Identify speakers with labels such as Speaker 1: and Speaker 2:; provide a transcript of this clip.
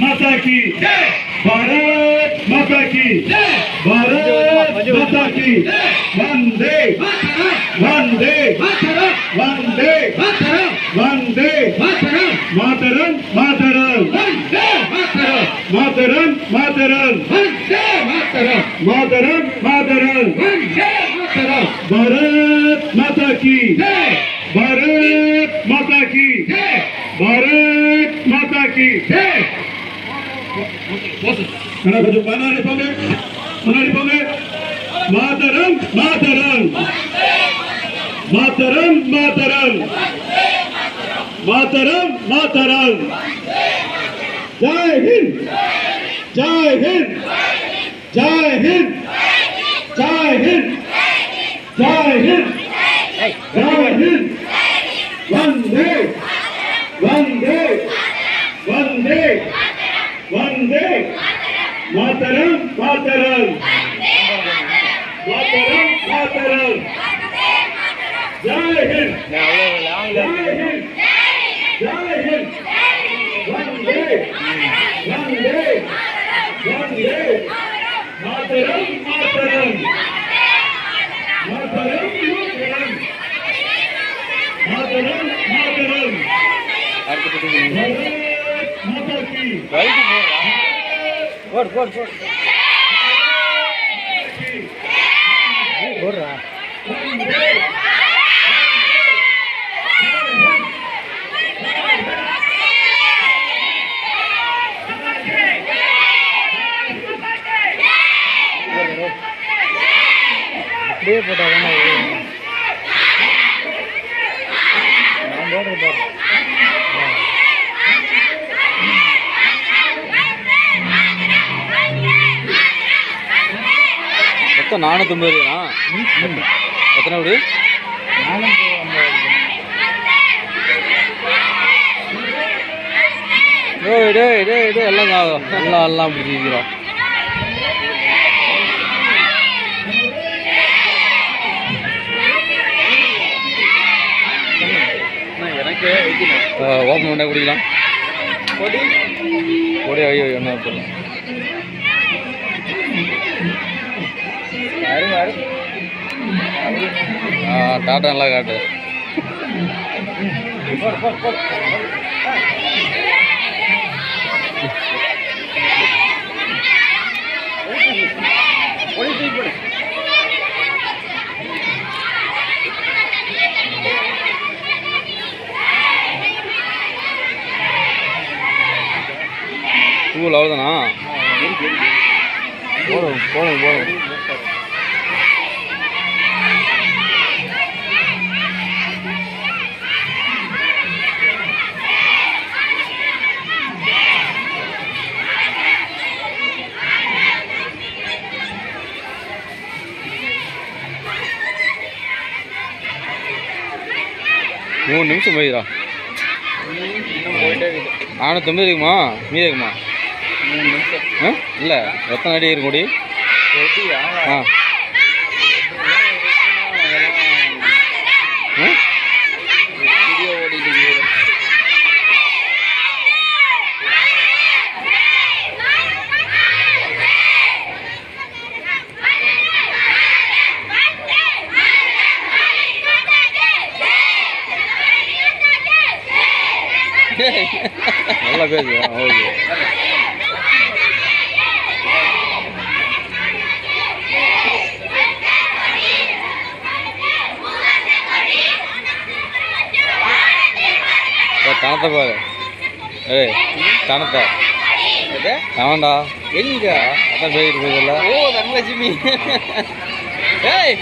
Speaker 1: माता की भारत माता की भारत माता की वंदे वंदे वंदे वंदे मातरम मातरम मातरम मातरम मातरम मातरम भारत माता की भारत माता की भारत माता की கொஞ்சம் முன்னாடி போங்க மாதரம் மாதரம் மாதரம் மாதரம் மாதரம் மாதரம் ஜெய் ஹிந்த் ஜெய் ஹிந்த் ஜெய் ஹிந்த் ஜெய் ஹிந்த் ஜெய் ஹிந்த் ஜெய் ஹிந்த் வந்தே वंदे वंदे वंदे मातरम मातरम मातरम मातरम जय हिंद जय हिंद जय हिंद वंदे वंदे वंदे मातरम मातरम मातरम मातरम मातरम
Speaker 2: மொத்தம் 450 எத்தனை அப்படி எல்லாம் எல்லாம் பிடிச்சிக்கிறோம். எனக்கு ஓப்பன் பண்ண குடிக்கலாம் பொடி ஐயோ என்ன சொல்லலாம் டாட்டா நல்லா காட்டு ஸ்கூல் அவ்வளோதானா போதும் போதும் போதும். மூணு நிமிஷம் போயிடா. 450 இருக்குமா மீதி இருக்குமா? இல்லை எத்தனை அடி இருக்கு முடி? ஆ நல்லா பேசு. ஓகே தனத்தை பாரு. ஏய் தனத்தை அவன்டா எங்க அதான் போயிட்டு போயிடல. ஓ தனலட்சுமி ஏய்